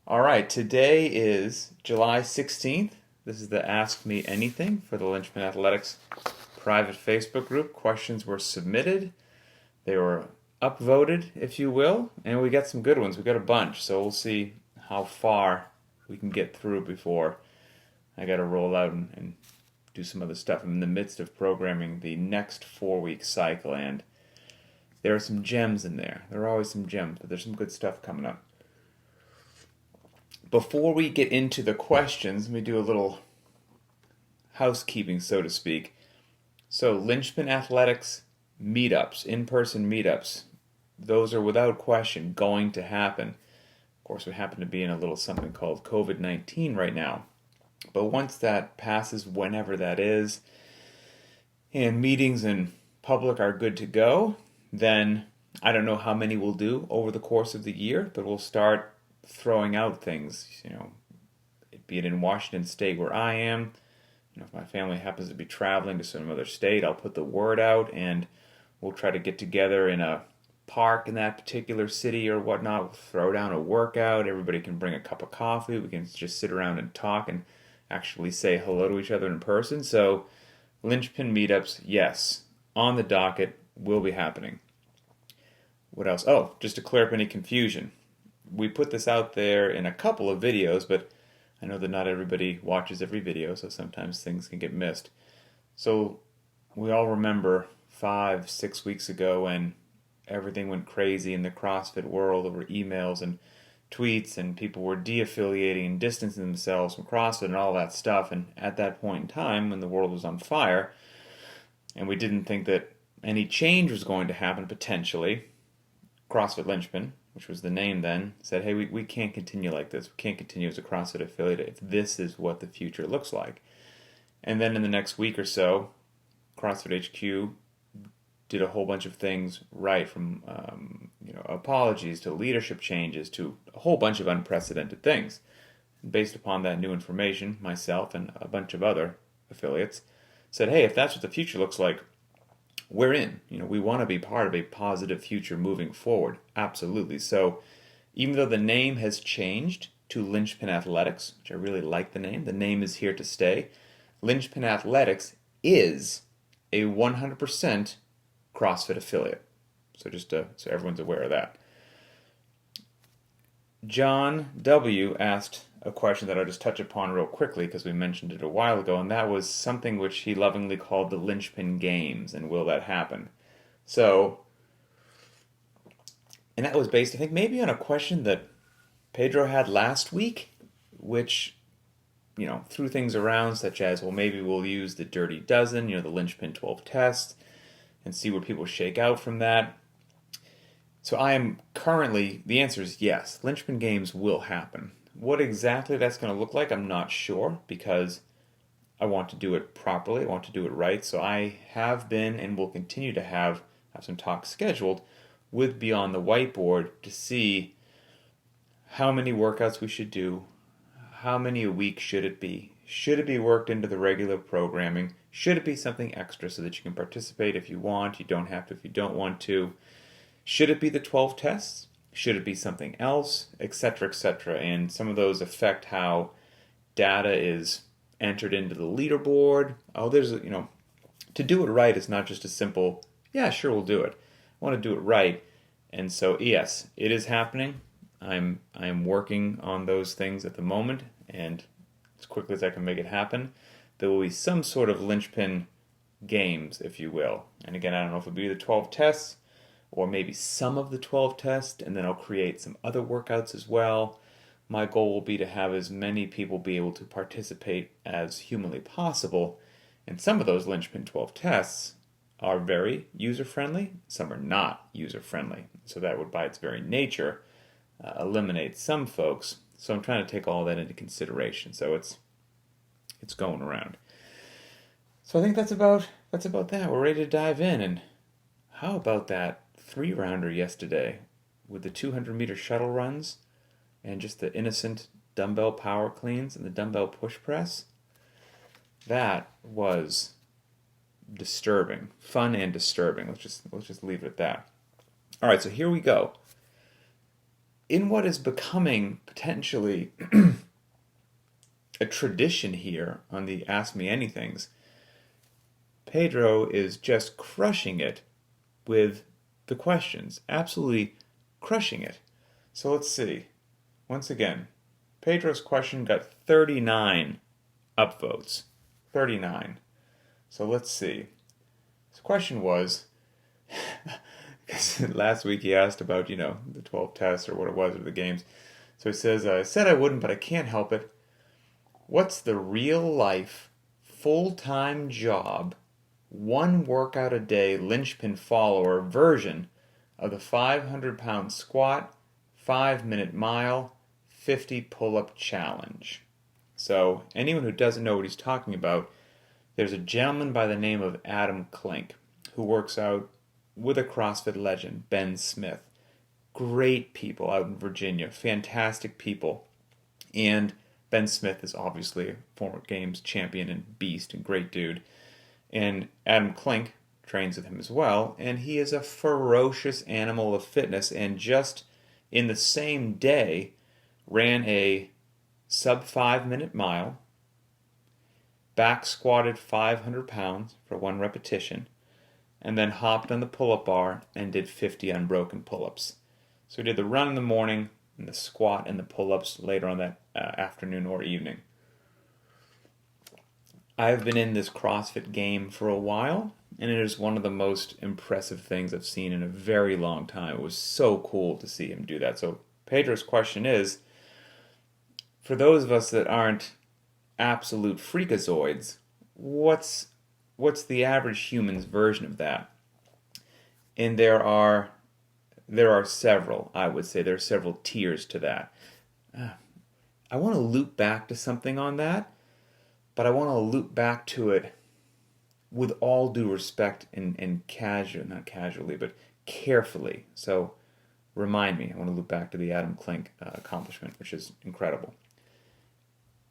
All right, today is July 16th. This is the Ask Me Anything for the Lynchpin Athletics private Facebook group. Questions were submitted, they were upvoted, if you will, and we got some good ones. We got a bunch, so we'll see how far we can get through before I got to roll out and do some other stuff. I'm in the midst of programming the next 4 week cycle, and there are some gems in there. There are always some gems, but there's some good stuff coming up. Before we get into the questions, let me do a little housekeeping, so to speak. So, Lynchpin Athletics meetups, in-person meetups, those are without question going to happen. Of course, we happen to be in a little something called COVID-19 right now. But once that passes, whenever that is, and meetings in public are good to go, then I don't know how many we'll do over the course of the year, but we'll start throwing out things, be it in Washington State where I am. If my family happens to be traveling to some other state, I'll put the word out and we'll try to get together in a park in that particular city or whatnot. We'll throw down a workout. Everybody can bring a cup of coffee. We can just sit around and talk and actually say hello to each other in person. So, Lynchpin meetups, yes, on the docket, will be happening. What else? Oh, just to clear up any confusion. We put this out there in a couple of videos, but I know that not everybody watches every video, so sometimes things can get missed. So we all remember 5-6 weeks ago when everything went crazy in the CrossFit world over emails and tweets, and people were de-affiliating and distancing themselves from CrossFit and all that stuff. And at that point in time, when the world was on fire, and we didn't think that any change was going to happen potentially, CrossFit Lynchpin, which was the name then, said, hey, we can't continue like this. We can't continue as a CrossFit affiliate if this is what the future looks like. And then in the next week or so, CrossFit HQ did a whole bunch of things right, from apologies to leadership changes to a whole bunch of unprecedented things. Based upon that new information, myself and a bunch of other affiliates said, hey, if that's what the future looks like, we're in. We want to be part of a positive future moving forward. Absolutely. So even though the name has changed to Lynchpin Athletics, which I really like the name is here to stay. Lynchpin Athletics is a 100% CrossFit affiliate. So just so everyone's aware of that. John W. asked a question that I'll just touch upon real quickly because we mentioned it a while ago, and that was something which he lovingly called the Lynchpin Games, and will that happen? So, and that was based, I think, maybe on a question that Pedro had last week, which, threw things around, such as, well, maybe we'll use the Dirty Dozen, the Lynchpin 12 test, and see where people shake out from that. So I am currently, the answer is yes, Lynchpin Games will happen. What exactly that's going to look like, I'm not sure, because I want to do it properly, I want to do it right. So I have been and will continue to have some talks scheduled with Beyond the Whiteboard to see how many workouts we should do, how many a week should it be, should it be worked into the regular programming, should it be something extra so that you can participate if you want, you don't have to if you don't want to. Should it be the 12 tests? Should it be something else? Etc., etc. And some of those affect how data is entered into the leaderboard. Oh, to do it right is not just a simple, yeah, sure, we'll do it. I want to do it right. And so, yes, it is happening. I'm working on those things at the moment, and as quickly as I can make it happen, there will be some sort of Lynchpin Games, if you will. And again, I don't know if it'll be the 12 tests, or maybe some of the 12 tests, and then I'll create some other workouts as well. My goal will be to have as many people be able to participate as humanly possible, and some of those Lynchpin 12 tests are very user-friendly, some are not user-friendly. So that would, by its very nature, eliminate some folks. So I'm trying to take all that into consideration. So it's going around. So I think that's about that. We're ready to dive in. And how about that 3-rounder yesterday with the 200-meter shuttle runs and just the innocent dumbbell power cleans and the dumbbell push press? That was disturbing, fun and disturbing. Let's just leave it at that. All right, so here we go. in what is becoming potentially a tradition here on the Ask Me Anythings, Pedro is just crushing it with the questions. Absolutely crushing it. So let's see. Once again, Pedro's question got 39 upvotes. 39. So let's see. His question was, because last week he asked about, the 12 tests or what it was, or the games. So he says, I said I wouldn't, but I can't help it. What's the real life, full-time job, one workout a day linchpin follower version of the 500-pound squat, 5-minute mile, 50 pull-up challenge? So anyone who doesn't know what he's talking about, there's a gentleman by the name of Adam Klink who works out with a CrossFit legend, Ben Smith. Great people out in Virginia, fantastic people. And Ben Smith is obviously a former games champion and beast and great dude. And Adam Klink trains with him as well, and he is a ferocious animal of fitness, and just in the same day ran a sub 5-minute mile, back squatted 500 pounds for one repetition, and then hopped on the pull-up bar and did 50 unbroken pull-ups. So he did the run in the morning and the squat and the pull-ups later on that afternoon or evening. I've been in this CrossFit game for a while, and it is one of the most impressive things I've seen in a very long time. It was so cool to see him do that. So Pedro's question is, for those of us that aren't absolute freakazoids, what's the average human's version of that? And there are several, I would say. There are several tiers to that. I want to loop back to something on that, but I want to loop back to it with all due respect and not casually, but carefully. So remind me, I want to loop back to the Adam Klink accomplishment, which is incredible.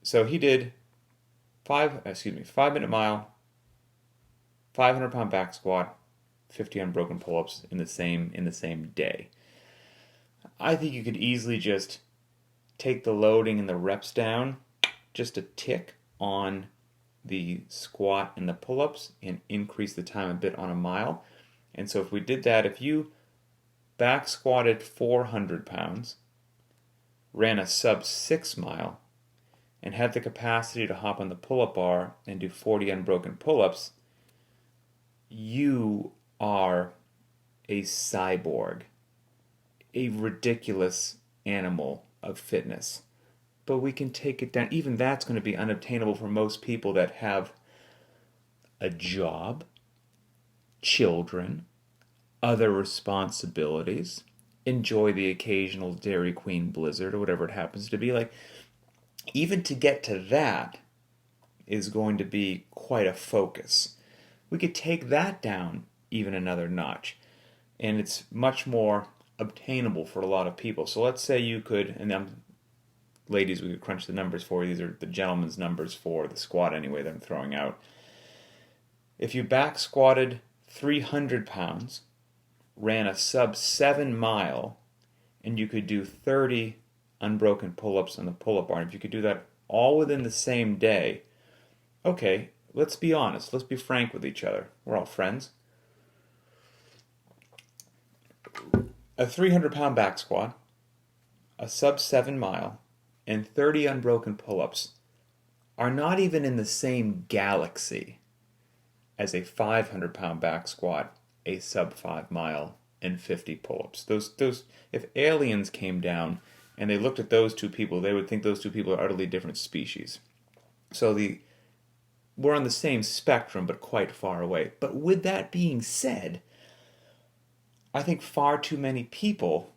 So he did 5-minute mile, 500-pound back squat, 50 unbroken pull-ups in the same day. I think you could easily just take the loading and the reps down just a tick on the squat and the pull-ups and increase the time a bit on a mile. And so if we did that, if you back squatted 400 pounds, ran a sub 6 mile, and had the capacity to hop on the pull-up bar and do 40 unbroken pull-ups, you are a cyborg, a ridiculous animal of fitness. But we can take it down. Even that's going to be unobtainable for most people that have a job, children, other responsibilities, enjoy the occasional Dairy Queen blizzard or whatever it happens to be. Like, even to get to that is going to be quite a focus. We could take that down even another notch, and it's much more obtainable for a lot of people. So let's say you could, and ladies, we could crunch the numbers for you. These are the gentleman's numbers for the squat anyway that I'm throwing out. If you back squatted 300 pounds, ran a sub 7 mile, and you could do 30 unbroken pull-ups on the pull-up bar, and if you could do that all within the same day, okay, let's be honest. Let's be frank with each other. We're all friends. A 300-pound back squat, a sub 7 mile, and 30 unbroken pull-ups are not even in the same galaxy as a 500-pound back squat, a sub 5 mile, and 50 pull-ups. Those, if aliens came down and they looked at those two people, they would think those two people are utterly different species. So we're on the same spectrum, but quite far away. But with that being said, I think far too many people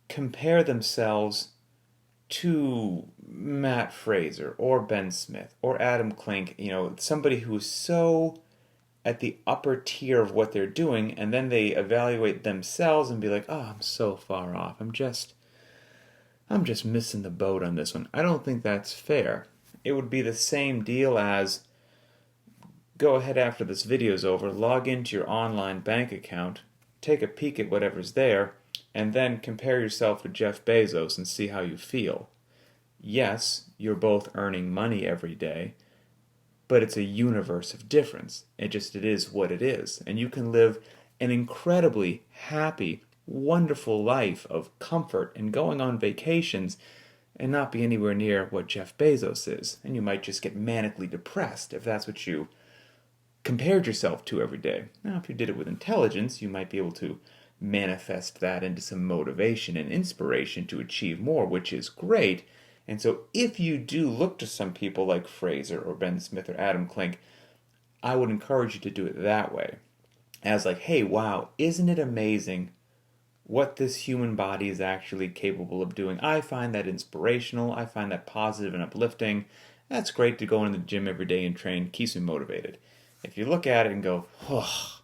compare themselves to Matt Fraser or Ben Smith or Adam Klink, somebody who is so at the upper tier of what they're doing, and then they evaluate themselves and be like, oh, I'm so far off. I'm just missing the boat on this one. I don't think that's fair. It would be the same deal as, go ahead after this video's over, log into your online bank account, take a peek at whatever's there, and then compare yourself with Jeff Bezos and see how you feel. Yes, you're both earning money every day, but it's a universe of difference. It is what it is. And you can live an incredibly happy, wonderful life of comfort and going on vacations and not be anywhere near what Jeff Bezos is. And you might just get manically depressed if that's what you compared yourself to every day. Now, if you did it with intelligence, you might be able to manifest that into some motivation and inspiration to achieve more, which is great. And so if you do look to some people like Fraser or Ben Smith or Adam Klink, I would encourage you to do it that way. As like, hey, wow, isn't it amazing what this human body is actually capable of doing? I find that inspirational. I find that positive and uplifting. That's great to go into the gym every day and train. Keeps me motivated. If you look at it and go, oh,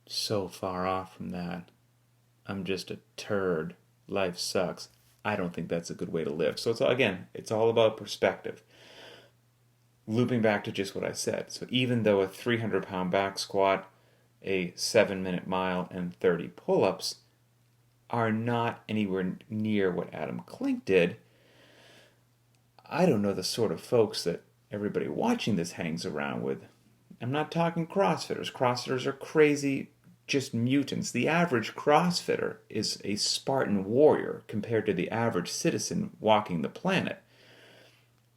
so far off from that. I'm just a turd. Life sucks. I don't think that's a good way to live. So it's all about perspective. Looping back to just what I said. So even though a 300-pound back squat, a 7-minute mile, and 30 pull-ups are not anywhere near what Adam Klink did, I don't know the sort of folks that everybody watching this hangs around with. I'm not talking CrossFitters. CrossFitters are crazy, just mutants. The average CrossFitter is a Spartan warrior compared to the average citizen walking the planet.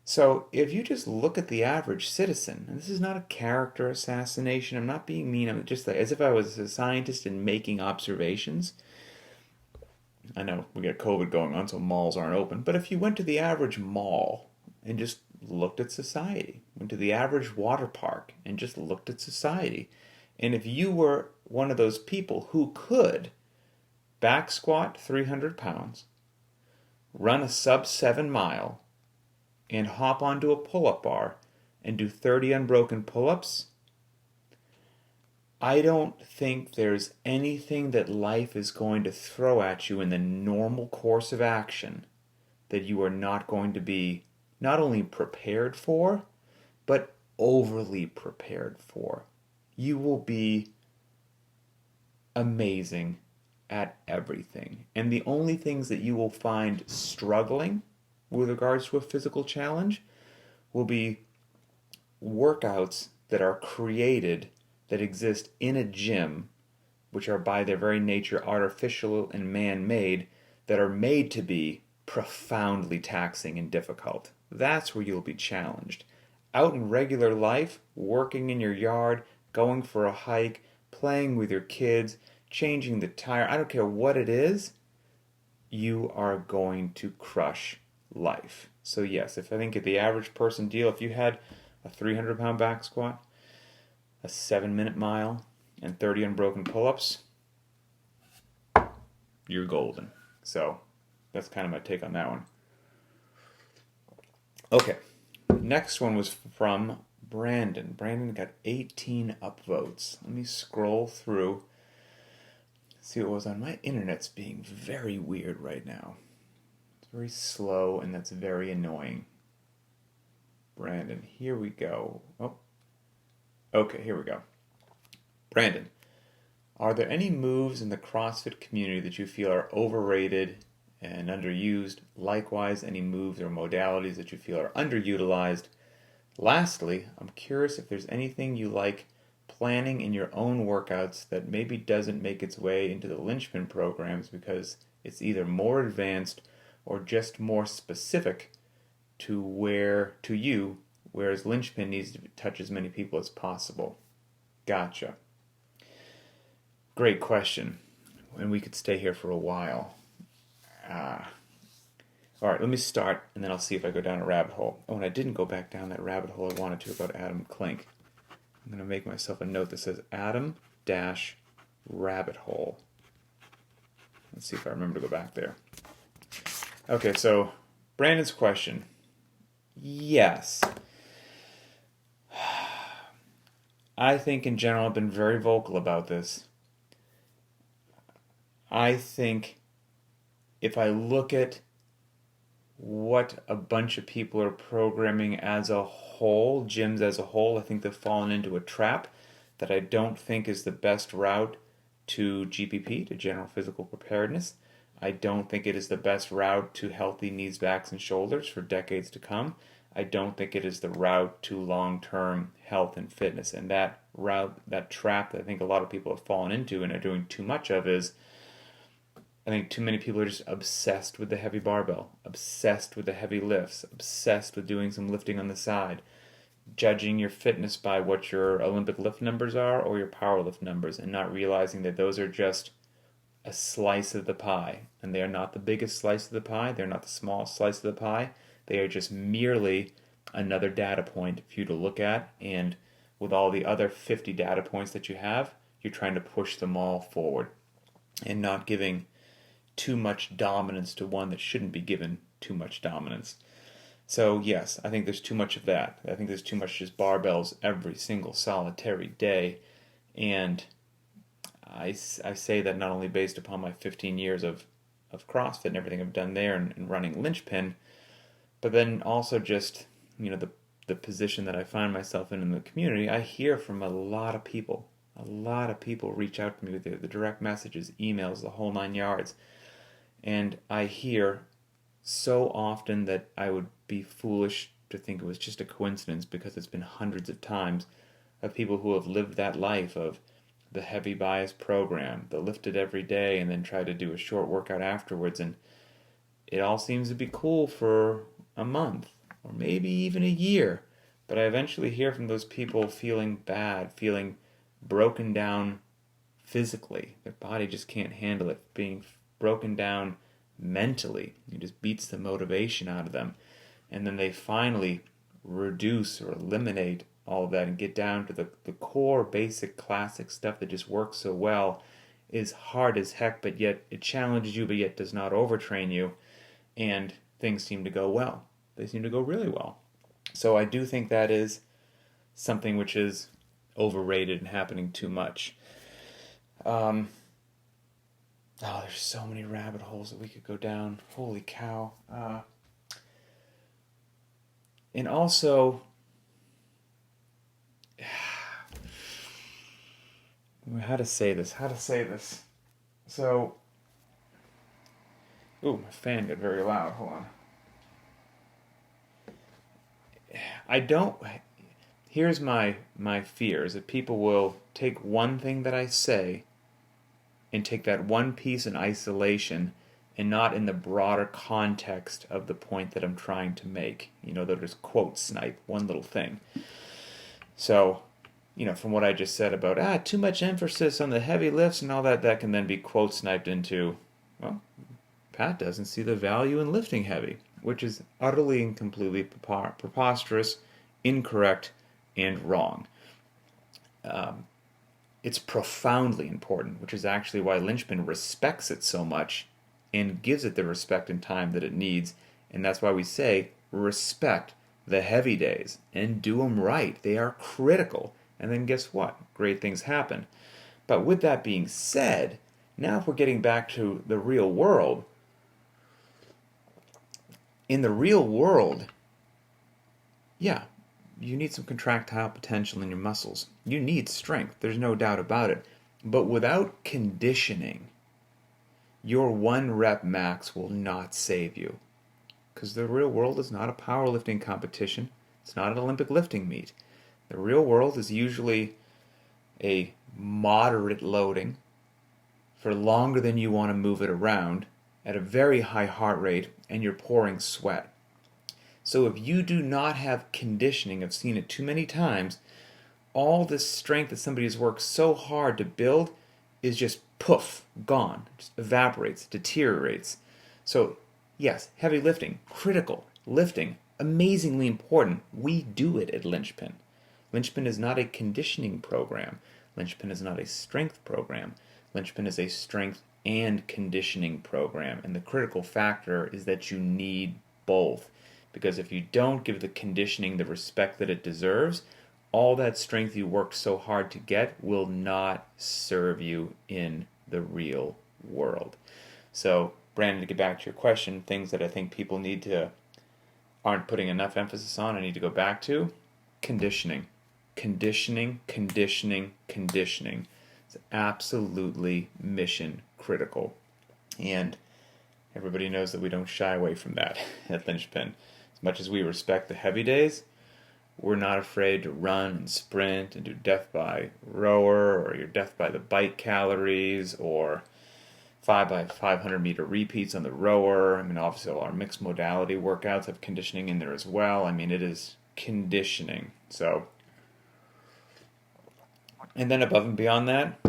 So if you just look at the average citizen, and this is not a character assassination, I'm not being mean, I'm just like, as if I was a scientist and making observations. I know we got COVID going on, so malls aren't open, but if you went to the average mall and just looked at society, went to the average water park and just looked at society, and if you were one of those people who could back squat 300 pounds, run a sub 7 mile, and hop onto a pull-up bar and do 30 unbroken pull-ups, I don't think there's anything that life is going to throw at you in the normal course of action that you are not going to be not only prepared for, but overly prepared for. You will be amazing at everything. And the only things that you will find struggling with regards to a physical challenge will be workouts that are created, that exist in a gym, which are by their very nature artificial and man-made, that are made to be profoundly taxing and difficult. That's where you'll be challenged. Out in regular life, working in your yard, going for a hike, playing with your kids, changing the tire, I don't care what it is, you are going to crush life. So yes, if I think at the average person deal, if you had a 300-pound back squat, a 7-minute mile, and 30 unbroken pull-ups, you're golden. So that's kind of my take on that one. Okay, next one was from Brandon. Brandon got 18 upvotes. Let me scroll through, see what was on. My internet's being very weird right now. It's very slow, and that's very annoying. Brandon, here we go. Oh, okay, here we go. Brandon, are there any moves in the CrossFit community that you feel are overrated and underused? Likewise, any moves or modalities that you feel are underutilized? Lastly, I'm curious if there's anything you like planning in your own workouts that maybe doesn't make its way into the linchpin programs because it's either more advanced or just more specific to you, whereas linchpin needs to touch as many people as possible. Gotcha. Great question. And we could stay here for a while. All right, let me start, and then I'll see if I go down a rabbit hole. Oh, and I didn't go back down that rabbit hole I wanted to about Adam Klink. I'm going to make myself a note that says Adam-rabbit hole. Let's see if I remember to go back there. Okay, so Brandon's question. Yes. I think in general I've been very vocal about this. I think if I look at what a bunch of people are programming as a whole, gyms as a whole, I think they've fallen into a trap that I don't think is the best route to GPP, to general physical preparedness. I don't think it is the best route to healthy knees, backs, and shoulders for decades to come. I don't think it is the route to long-term health and fitness. And that route, that trap that I think a lot of people have fallen into and are doing too much of is, I think too many people are just obsessed with the heavy barbell, obsessed with the heavy lifts, obsessed with doing some lifting on the side, judging your fitness by what your Olympic lift numbers are or your power lift numbers, and not realizing that those are just a slice of the pie. And they are not the biggest slice of the pie. They're not the smallest slice of the pie. They are just merely another data point for you to look at. And with all the other 50 data points that you have, you're trying to push them all forward and not giving too much dominance to one that shouldn't be given too much dominance. So yes, I think there's too much of that. I think there's too much just barbells every single solitary day. And I say that not only based upon my 15 years of CrossFit and everything I've done there and running Linchpin, but then also just, the position that I find myself in the community. I hear from a lot of people. A lot of people reach out to me with the direct messages, emails, the whole 9 yards. And I hear so often that I would be foolish to think it was just a coincidence, because it's been hundreds of times of people who have lived that life of the heavy bias program, the lifted every day and then try to do a short workout afterwards. And it all seems to be cool for a month or maybe even a year. But I eventually hear from those people feeling bad, feeling broken down physically. Their body just can't handle it, being broken down mentally. It just beats the motivation out of them. And then they finally reduce or eliminate all of that and get down to the core basic classic stuff that just works so well, is hard as heck, but yet it challenges you, but yet does not overtrain you, and things seem to go well. They seem to go really well. So I do think that is something which is overrated and happening too much. There's so many rabbit holes that we could go down. Holy cow. And also, how to say this? So, my fan got very loud. Hold on. Here's my fear, is that people will take one thing that I say and take that one piece in isolation and not in the broader context of the point that I'm trying to make. They'll just quote snipe one little thing. So, from what I just said about, too much emphasis on the heavy lifts and all that can then be quote sniped into, well, Pat doesn't see the value in lifting heavy, which is utterly and completely preposterous, incorrect, and wrong. It's profoundly important, which is actually why Linchpin respects it so much and gives it the respect and time that it needs. And that's why we say respect the heavy days and do them right. They are critical. And then guess what? Great things happen. But with that being said, now if we're getting back to the real world, in the real world, yeah, you need some contractile potential in your muscles. You need strength, there's no doubt about it. But without conditioning, your 1 rep max will not save you. Because the real world is not a powerlifting competition. It's not an Olympic lifting meet. The real world is usually a moderate loading for longer than you want to move it around at a very high heart rate, and you're pouring sweat. So if you do not have conditioning, I've seen it too many times, all this strength that somebody has worked so hard to build is just poof, gone, just evaporates, deteriorates. So yes, heavy lifting, critical. Lifting, amazingly important. We do it at Linchpin. Linchpin is not a conditioning program. Linchpin is not a strength program. Linchpin is a strength and conditioning program. And the critical factor is that you need both. Because if you don't give the conditioning the respect that it deserves, all that strength you worked so hard to get will not serve you in the real world. So, Brandon, to get back to your question, things that I think people aren't putting enough emphasis on, I need to go back to, conditioning. Conditioning. It's It's absolutely mission critical. And everybody knows that we don't shy away from that at Lynchpin. As much as we respect the heavy days, we're not afraid to run and sprint and do death by rower or your death by the bike calories or 5 by 500 meter repeats on the rower. I mean, obviously all our mixed modality workouts have conditioning in there as well. I mean, it is conditioning. So, and then above and beyond that,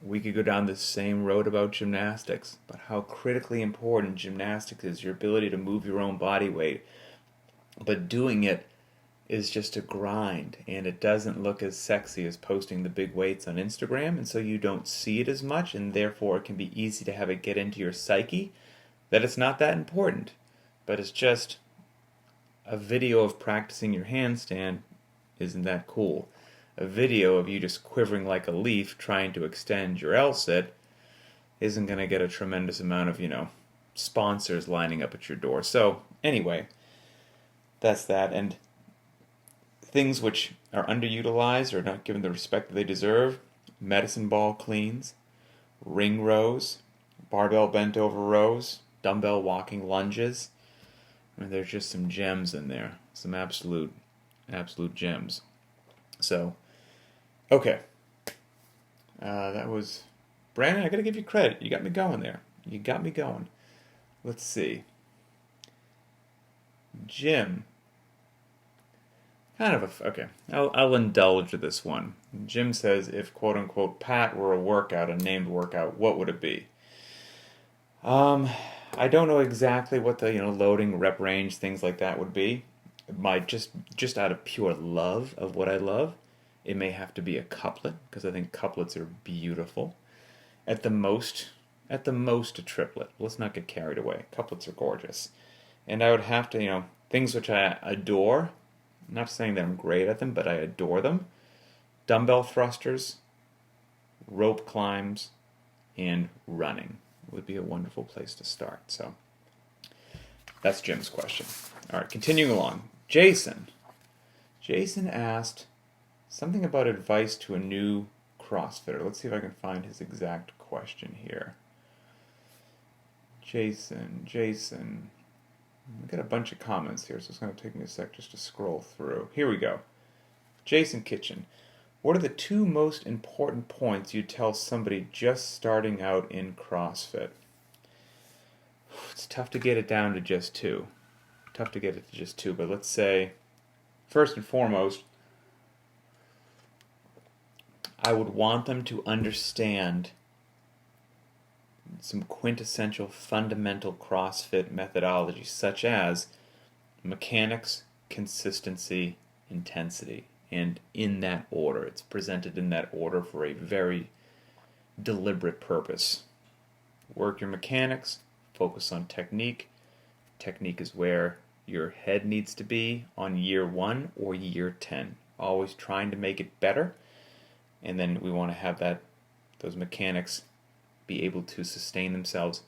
we could go down the same road about gymnastics, but how critically important gymnastics is, your ability to move your own body weight. But doing it is just a grind, and it doesn't look as sexy as posting the big weights on Instagram, and so you don't see it as much, and therefore it can be easy to have it get into your psyche that it's not that important. But it's just a video of practicing your handstand. Isn't that cool? A video of you just quivering like a leaf trying to extend your L-sit isn't going to get a tremendous amount of, sponsors lining up at your door. So, anyway, that's that. And things which are underutilized or not given the respect that they deserve: medicine ball cleans, ring rows, barbell bent over rows, dumbbell walking lunges. I mean, there's just some gems in there. Some absolute gems. So, okay. That was... Brandon, I gotta give you credit. You got me going there. You got me going. Let's see. Jim. Okay. I'll indulge this one. Jim says, if quote-unquote Pat were a workout, a named workout, what would it be? I don't know exactly what the, loading, rep range, things like that would be. Just out of pure love of what I love, it may have to be a couplet, because I think couplets are beautiful. At the most, a triplet. Let's not get carried away. Couplets are gorgeous. And I would have to, things which I adore, not saying that I'm great at them, but I adore them: dumbbell thrusters, rope climbs, and running would be a wonderful place to start. So that's Jim's question. All right, continuing along. Jason asked something about advice to a new CrossFitter. Let's see if I can find his exact question here. Jason. I've got a bunch of comments here, so it's going to take me a sec just to scroll through. Here we go. Jason Kitchen. What are the 2 most important points you tell somebody just starting out in CrossFit? It's tough to get it down to just 2. But let's say, first and foremost, I would want them to understand some quintessential fundamental CrossFit methodology, such as mechanics, consistency, intensity. And in that order. It's presented in that order for a very deliberate purpose. Work your mechanics, focus on technique. Technique is where your head needs to be on year 1 or year 10. Always trying to make it better. And then we want to have those mechanics be able to sustain themselves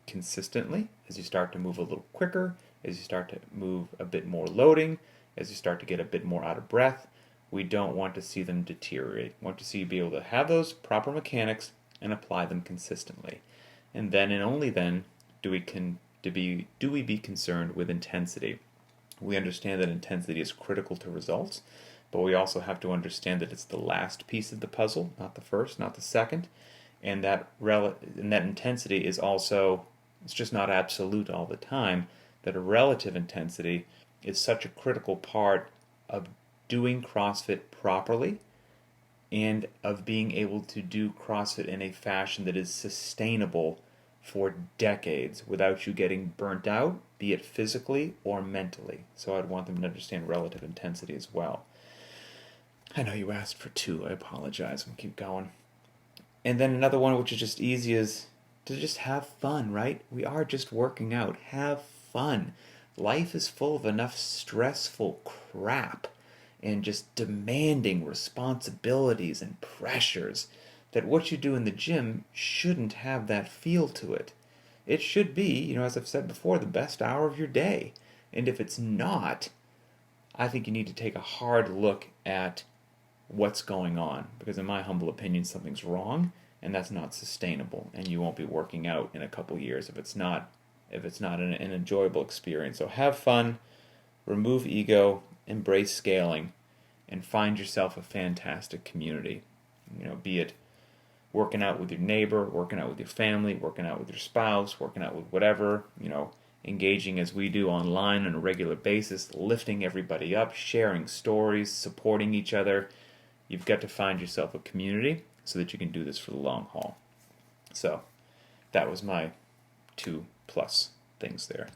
consistently as you start to move a little quicker, as you start to move a bit more loading, as you start to get a bit more out of breath. We don't want to see them deteriorate. We want to see you be able to have those proper mechanics and apply them consistently. And then and only then do we be concerned with intensity. We understand that intensity is critical to results, but we also have to understand that it's the last piece of the puzzle, not the first, not the second. And that intensity is also, it's just not absolute all the time, that a relative intensity is such a critical part of doing CrossFit properly and of being able to do CrossFit in a fashion that is sustainable for decades without you getting burnt out, be it physically or mentally. So I'd want them to understand relative intensity as well. I know you asked for 2. I apologize. We'll keep going. And then another one which is just easy is to just have fun, right? We are just working out. Have fun. Life is full of enough stressful crap and just demanding responsibilities and pressures that what you do in the gym shouldn't have that feel to it. It should be, as I've said before, the best hour of your day. And if it's not, I think you need to take a hard look at what's going on, because in my humble opinion something's wrong and that's not sustainable, and you won't be working out in a couple years if it's not an enjoyable experience. So have fun, remove ego, embrace scaling, and find yourself a fantastic community. Be it working out with your neighbor, working out with your family, working out with your spouse, working out with whatever, engaging as we do online on a regular basis, lifting everybody up, sharing stories, supporting each other. You've got to find yourself a community so that you can do this for the long haul. So that was my 2+ things there.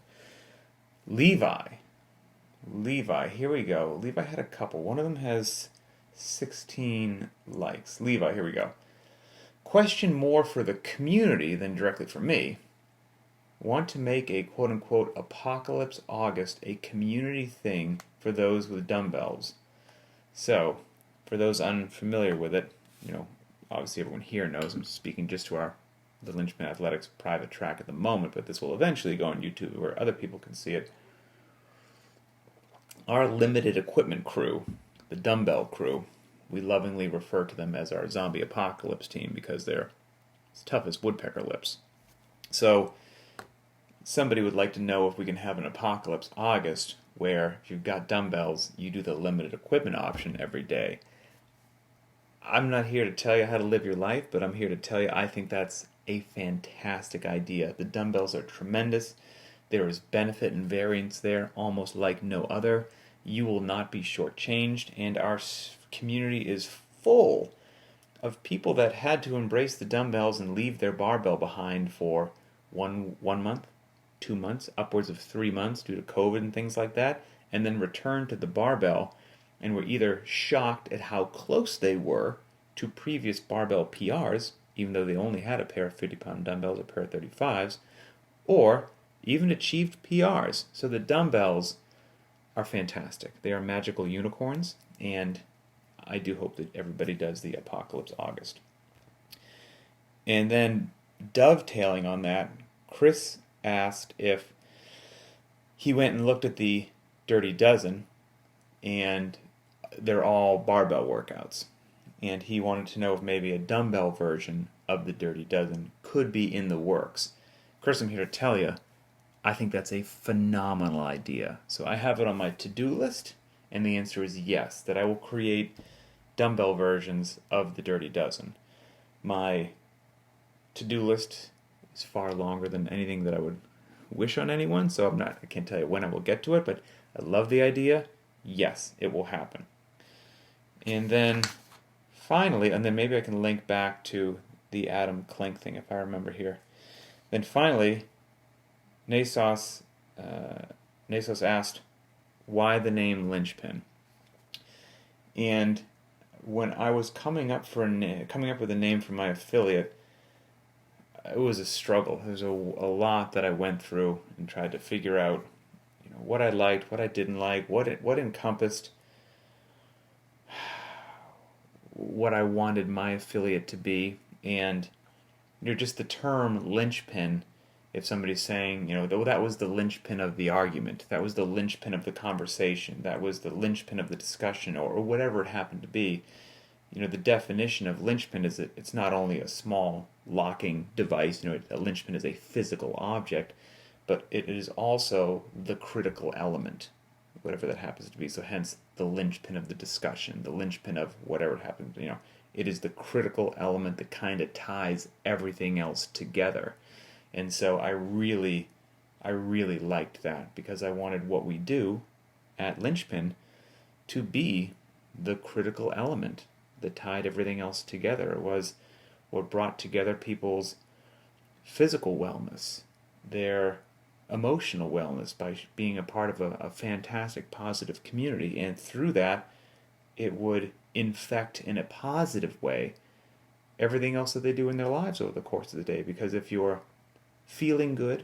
Levi, here we go. Levi had a couple. One of them has 16 likes. Levi, here we go. Question more for the community than directly for me. Want to make a quote-unquote Apocalypse August a community thing for those with dumbbells. So, for those unfamiliar with it, obviously everyone here knows I'm speaking just to the Lynchpin Athletics private track at the moment, but this will eventually go on YouTube where other people can see it. Our limited equipment crew, the dumbbell crew, we lovingly refer to them as our zombie apocalypse team because they're as tough as woodpecker lips. So, somebody would like to know if we can have an Apocalypse August where if you've got dumbbells, you do the limited equipment option every day. I'm not here to tell you how to live your life, but I'm here to tell you I think that's a fantastic idea. The dumbbells are tremendous. There is benefit and variance there almost like no other. You will not be shortchanged, and our community is full of people that had to embrace the dumbbells and leave their barbell behind for one month, 2 months, upwards of 3 months due to COVID and things like that, and then return to the barbell and were either shocked at how close they were to previous barbell PRs, even though they only had a pair of 50-pound dumbbells, a pair of 35s, or even achieved PRs. So the dumbbells are fantastic. They are magical unicorns, and I do hope that everybody does the Apocalypse August. And then dovetailing on that, Chris asked if he went and looked at the Dirty Dozen, and they're all barbell workouts. And he wanted to know if maybe a dumbbell version of the Dirty Dozen could be in the works. Chris, I'm here to tell you, I think that's a phenomenal idea. So I have it on my to-do list, and the answer is yes, that I will create dumbbell versions of the Dirty Dozen. My to-do list is far longer than anything that I would wish on anyone, so I can't tell you when I will get to it, but I love the idea. Yes, it will happen. And then finally, and then maybe I can link back to the Adam Klink thing if I remember here. Then finally, Nasos asked, why the name Lynchpin? And when I was coming up with a name for my affiliate, it was a struggle. There was a lot that I went through and tried to figure out, what I liked, what I didn't like, what encompassed what I wanted my affiliate to be, and just the term linchpin. If somebody's saying, that was the linchpin of the argument, that was the linchpin of the conversation, that was the linchpin of the discussion, or whatever it happened to be, the definition of linchpin is that it's not only a small locking device, a linchpin is a physical object, but it is also the critical element, whatever that happens to be. So hence the linchpin of the discussion, the linchpin of whatever it happens, it is the critical element that kind of ties everything else together. And so I really liked that because I wanted what we do at Lynchpin to be the critical element that tied everything else together. It was what brought together people's physical wellness, their emotional wellness by being a part of a fantastic, positive community. And through that, it would infect in a positive way everything else that they do in their lives over the course of the day. Because if you're feeling good,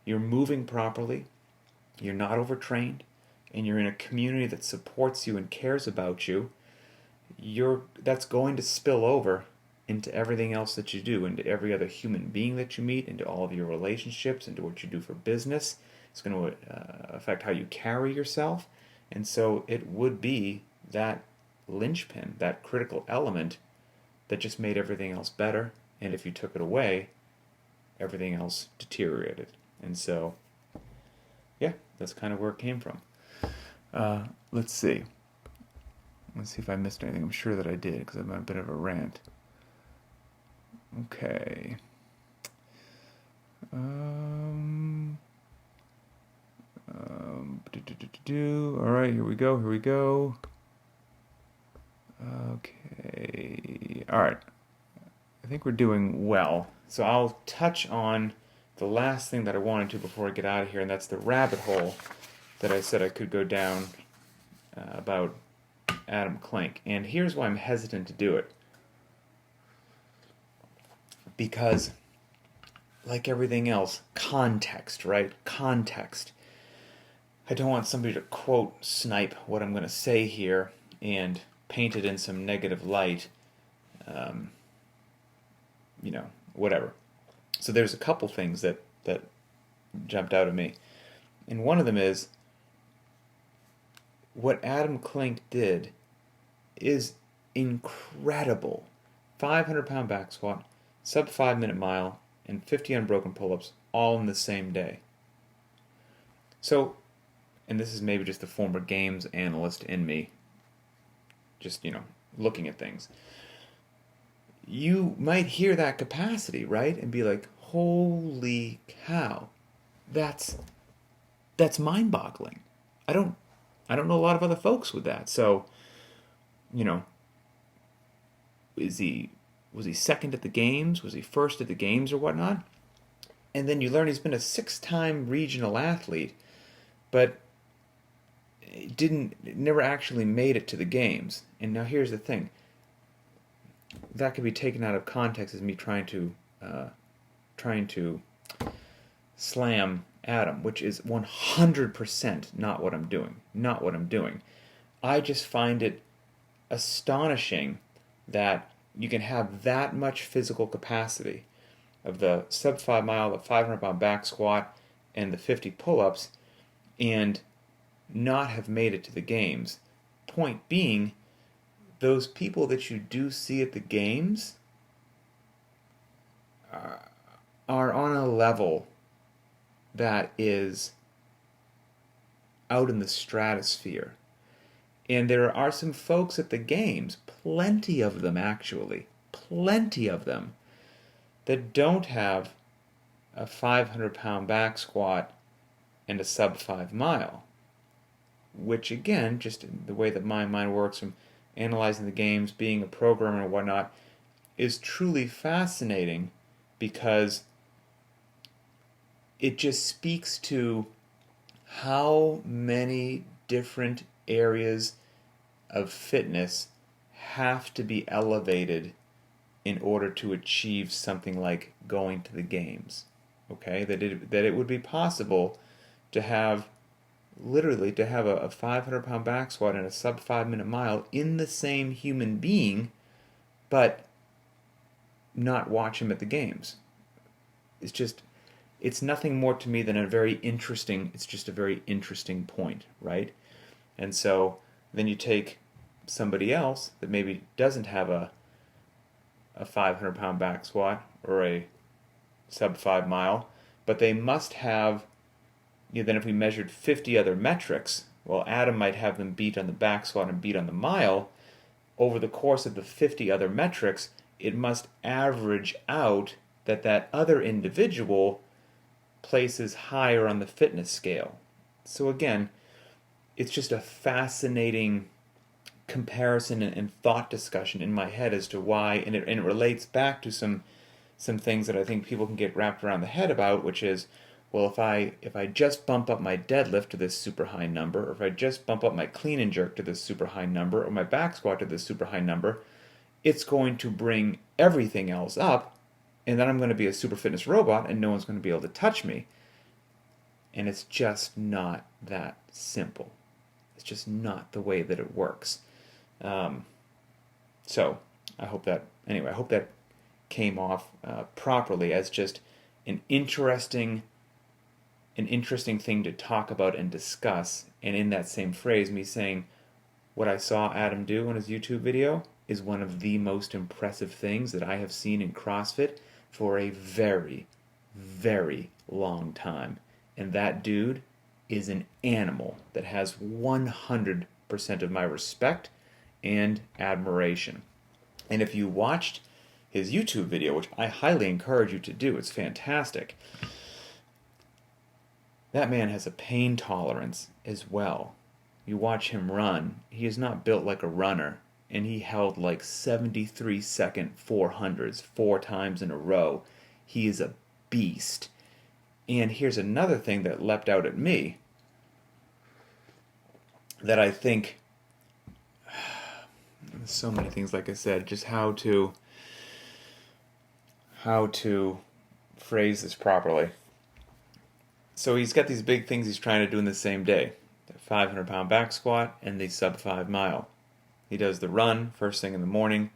you're moving properly, you're not overtrained, and you're in a community that supports you and cares about you, that's going to spill over into everything else that you do, into every other human being that you meet, into all of your relationships, into what you do for business. It's going to affect how you carry yourself. And so it would be that linchpin, that critical element that just made everything else better. And if you took it away, everything else deteriorated. And so, yeah, that's kind of where it came from. Let's see. Let's see if I missed anything. I'm sure that I did because I'm a bit of a rant. Okay. All right, here we go. Okay. All right. I think we're doing well. So I'll touch on the last thing that I wanted to before I get out of here, and that's the rabbit hole that I said I could go down about Adam Klink. And here's why I'm hesitant to do it. Because, like everything else, context, right? Context. I don't want somebody to quote snipe what I'm going to say here and paint it in some negative light. Whatever. So there's a couple things that jumped out at me. And one of them is what Adam Klink did is incredible. 500-pound back squat, sub 5-minute mile, and 50 unbroken pull-ups all in the same day. So, and this is maybe just the former games analyst in me, just, looking at things. You might hear that capacity, right? And be like, holy cow, that's mind-boggling. I don't know a lot of other folks with that. So, was he second at the games? Was he first at the games or whatnot? And then you learn he's been a 6-time regional athlete, but never actually made it to the games. And now here's the thing. That could be taken out of context as me trying to slam Adam, which is 100% not what I'm doing. Not what I'm doing. I just find it astonishing that you can have that much physical capacity of the sub 5 mile, the 500-pound back squat, and the 50 pull-ups, and not have made it to the games. Point being, those people that you do see at the games are on a level that is out in the stratosphere. And there are some folks at the games, plenty of them actually, plenty of them, that don't have a 500-pound back squat and a sub 5 mile. Which again, just the way that my mind works from analyzing the games, being a programmer and whatnot, is truly fascinating because it just speaks to how many different areas of fitness have to be elevated in order to achieve something like going to the games. Okay, that it would be possible to have a 500-pound back squat and a sub 5-minute mile in the same human being, but not watch him at the games. It's nothing more to me than it's just a very interesting point, right? And so then you take somebody else that maybe doesn't have a 500-pound back squat or a sub 5 mile, but they must have, then if we measured 50 other metrics, well, Adam might have them beat on the back squat and beat on the mile. Over the course of the 50 other metrics, it must average out that other individual places higher on the fitness scale. So again, it's just a fascinating comparison and thought discussion in my head as to why, and it relates back to some things that I think people can get wrapped around the head about, which is, well, if I just bump up my deadlift to this super high number, or if I just bump up my clean and jerk to this super high number, or my back squat to this super high number, it's going to bring everything else up, and then I'm going to be a super fitness robot, and no one's going to be able to touch me. And it's just not that simple. It's just not the way that it works. So I hope that came off properly as just an interesting thing to talk about and discuss. And in that same phrase, me saying, what I saw Adam do on his YouTube video is one of the most impressive things that I have seen in CrossFit for a very, very long time. And that dude is an animal that has 100% of my respect and admiration. And if you watched his YouTube video, which I highly encourage you to do, it's fantastic. That man has a pain tolerance as well. You watch him run, he is not built like a runner, and he held like 73-second 400s 4 times in a row. He is a beast. And here's another thing that leapt out at me that I think, so many things, like I said, just how to phrase this properly. So he's got these big things he's trying to do in the same day. The 500-pound back squat and the sub 5 mile. He does the run first thing in the morning,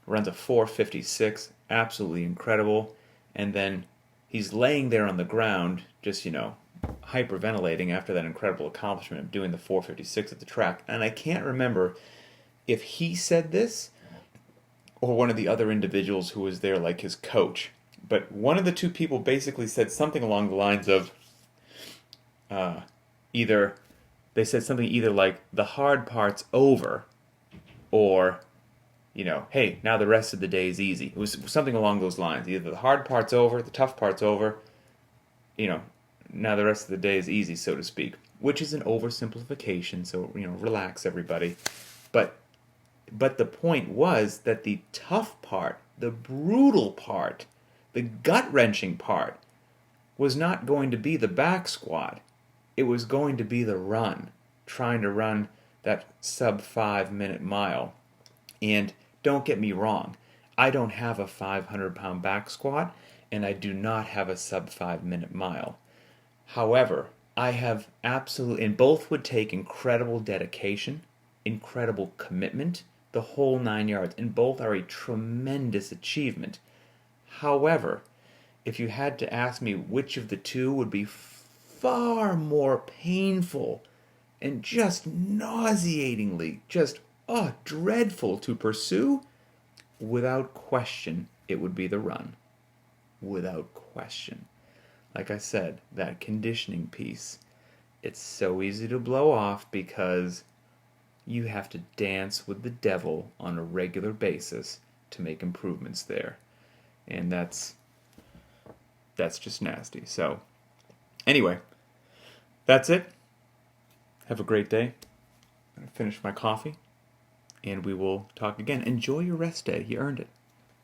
runs a 4:56, absolutely incredible, and then he's laying there on the ground, just, hyperventilating after that incredible accomplishment of doing the 4:56 at the track. And I can't remember if he said this or one of the other individuals who was there, like his coach. But one of the two people basically said something along the lines of either like the hard part's over, or hey, now the rest of the day is easy. It was something along those lines. Either the hard part's over, the tough part's over, now the rest of the day is easy, so to speak. Which is an oversimplification, so relax, everybody. But the point was that the tough part, the brutal part, the gut-wrenching part was not going to be the back squat. It was going to be the run, trying to run that sub 5-minute mile. And don't get me wrong, I don't have a 500-pound back squat, and I do not have a sub 5-minute mile. However, I have absolutely, and both would take incredible dedication, incredible commitment, the whole 9 yards, and both are a tremendous achievement. However, if you had to ask me which of the two would be far more painful and just nauseatingly, dreadful to pursue, without question, it would be the run. Without question. Like I said, that conditioning piece, it's so easy to blow off because you have to dance with the devil on a regular basis to make improvements there. And that's just nasty. So, anyway, that's it. Have a great day. I'm going to finish my coffee, and we will talk again. Enjoy your rest day. You earned it.